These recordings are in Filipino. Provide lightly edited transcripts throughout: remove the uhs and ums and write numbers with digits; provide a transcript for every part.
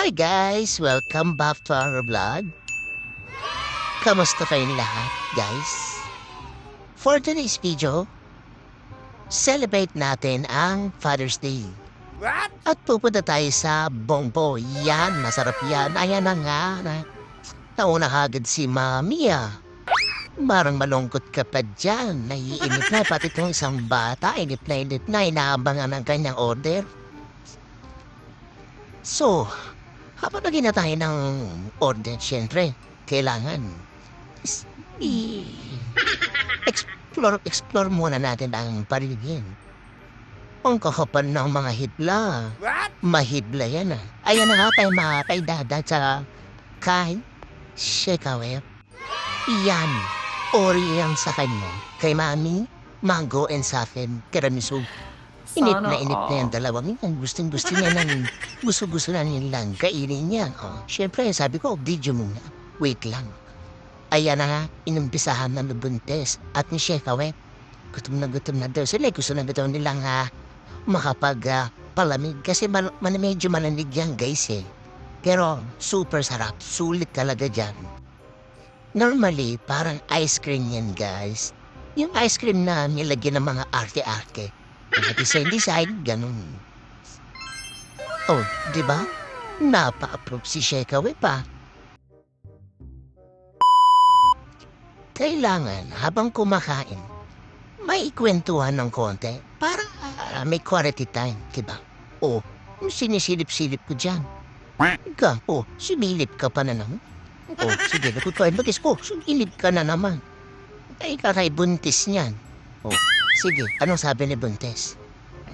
Hi guys! Welcome back to our vlog. Kamusta kayong lahat, guys? For today's video, celebrate natin ang Father's Day. At pupunta tayo sa Bongbo. Yan, masarap yan. Ayan na nga. Nauna agad si Mami ah. Marang malungkot ka pa dyan. Naiinip na pati itong isang bata. Inip na inaabangan ang kanyang order. So, habang naging na tayo ng order, syempre, kailangan explore muna natin ang paligid. Ang kakapal ng mga hibla. Mahibla yan ah. Ayan na nga tayo mga kaidadad sa kay Shekawep. Yan, ori yan sa kanya. Kay Mami, mango and sa akin, tiramisu. Inip na yung dalawang yan. Gusto niya nang gusto na nilang kainin niya. Oh, syempre, sabi ko, video muna. Wait lang. Ayan na nga, inumpisahan na nabuntes. At ni Shekawep, gutom na daw sila. Gusto na daw nilang palamig. Kasi medyo malamig yan, guys eh. Pero super sarap. Sulit talaga dyan. Normally, parang ice cream yan, guys. Yung ice cream na nilagyan ng mga arte-arte. Design, ganun. Oh, di ba? Napa-approve si Shekawep pa. Kailangan, habang kumakain, may ikwentuhan ng konti para may quality time, di ba? Oh, sinisilip-silip ko dyan. Ika, sumilip ka pa na naman. Oh, sige, nakutuan batis ko, sumilip ka na naman. Ay, kakay buntis niyan. Oh, sige, anong sabi ni Buntes?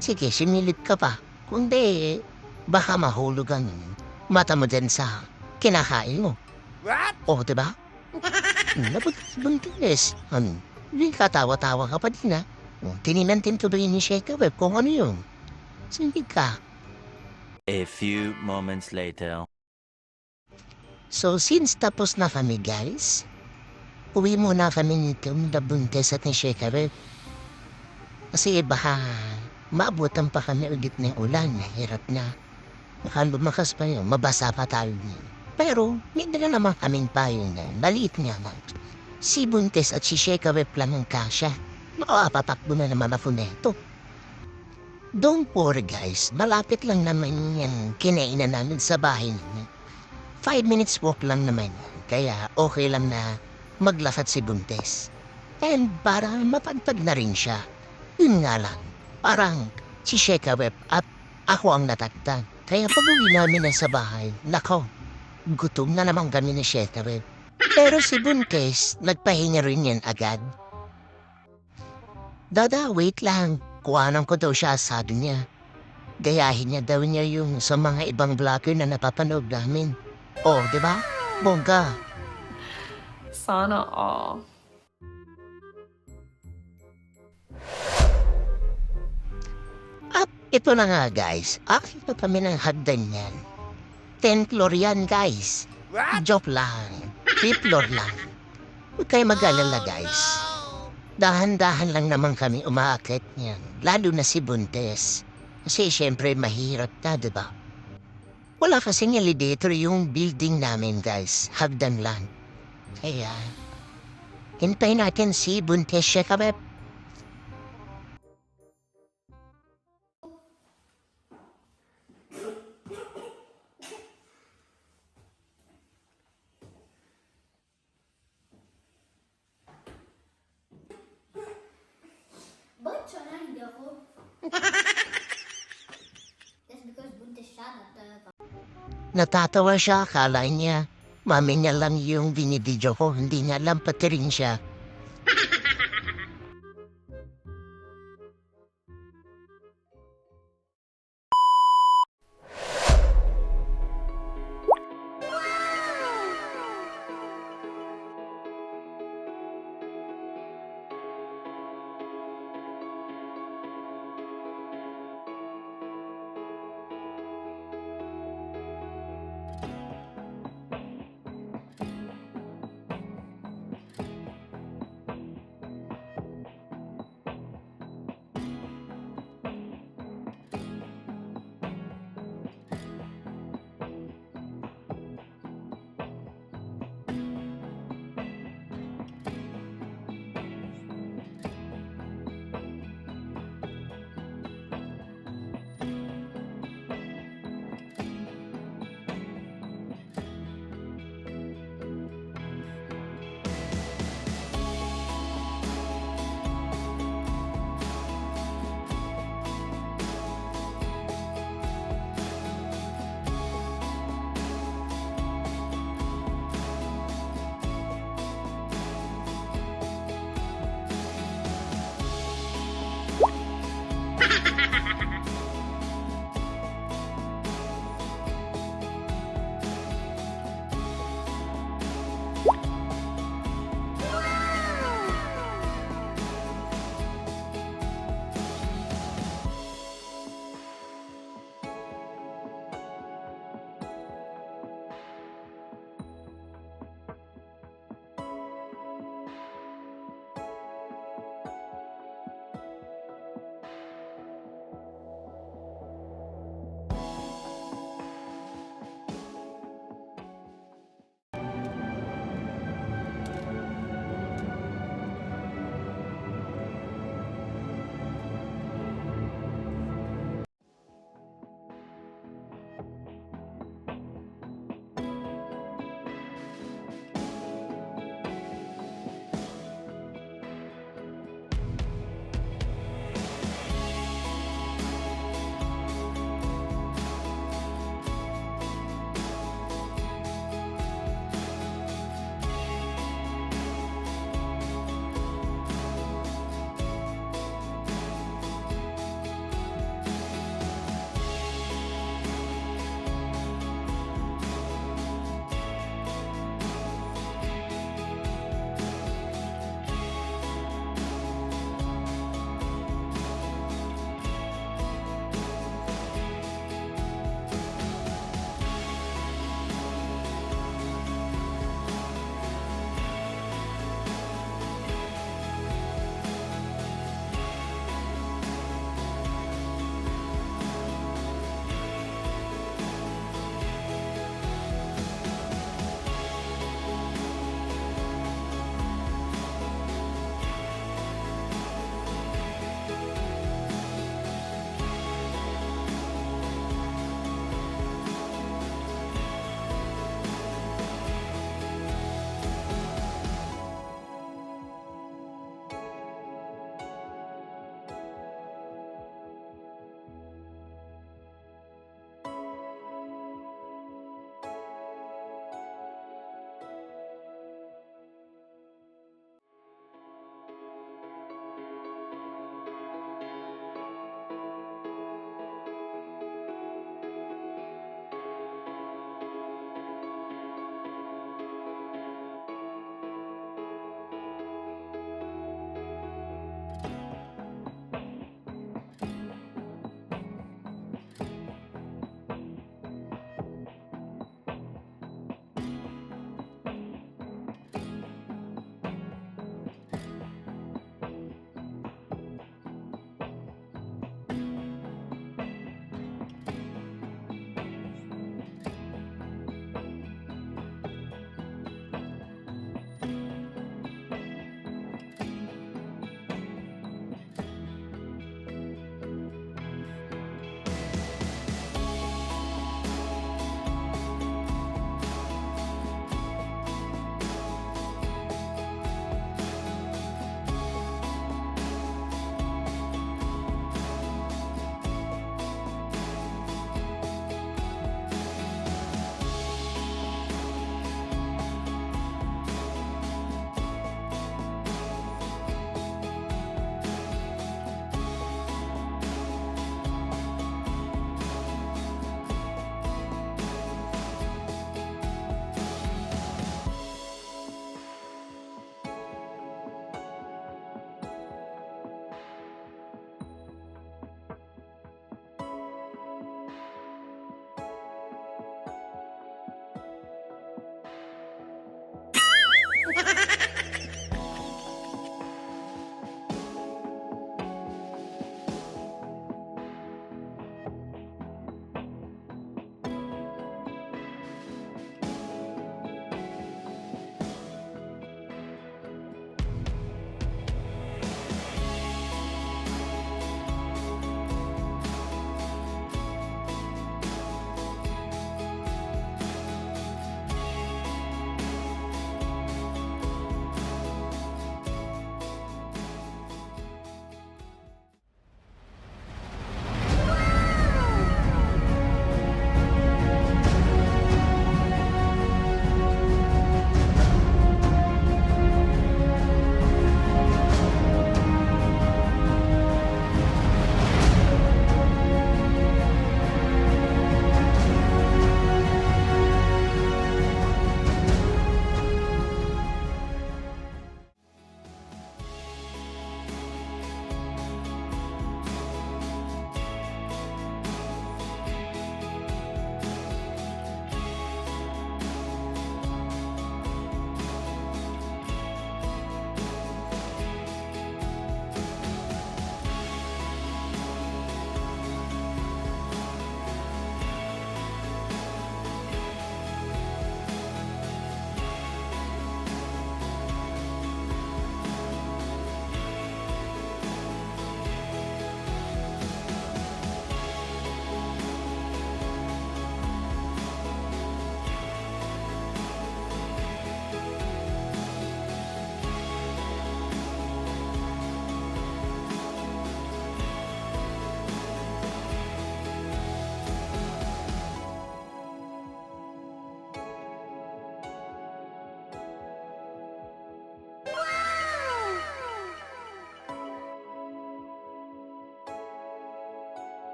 Sige, sinilip ka pa. Kundi, baka mahulog ang mata mo dyan sa kinakain mo. What? Oh, diba? Buntes. Hindi katawa-tawa ka pa din ha. Tininan tuloy ni Shekawep kung ano yun. Sige ka. A few moments later. So, since tapos na kami guys, uwi muna kami nito na Buntes at ni Shekawep. Kasi baka maabutan pa kami ulit ng ulan. Hirap na. Baka lumakas pa yun. Mabasa pa tayo. Pero hindi na naman kaming payo na. Maliit nga lang. Si Buntes at si Shekawep lang ang kasya. Makapatakbo na naman ako neto. Don't worry guys. Malapit lang naman yung kinainan namin sa bahay namin. 5 minutes walk lang naman. Kaya okay lang na maglakad si Buntes. And para mapagpag na rin siya. Yun nga lang, parang si Shekawep at ako ang nataktan. Kaya pag-uwi namin na sa bahay, nako, gutom na naman kami ni Shekawep. Pero si Buntes, nagpahinga rin yan agad. Dada, wait lang. Kuhanan ko daw siya asado niya. Gayahin niya daw niya yung sa mga ibang vlogger na napapanood namin. Oh, di ba? Bongga. Sana all. Ito na nga guys, akin pa kami ng hagdan yan. 10 floor yan guys. Joke lang, 5 floor lang. Huwag kayo mag-alala guys. Dahan-dahan lang naman kami umaakit niyan. Lalo na si Buntes. Kasi syempre mahirap na, diba? Wala kasing elevator yung building namin guys. Hagdan lang. Kaya, hintayin natin si Buntes Shekawep. Ba't siya na hindi ako? That's because buntis siya. Natatawa siya, akala niya. Mami niya lang yung binibidyo ko, hindi niya alam pati rin siya.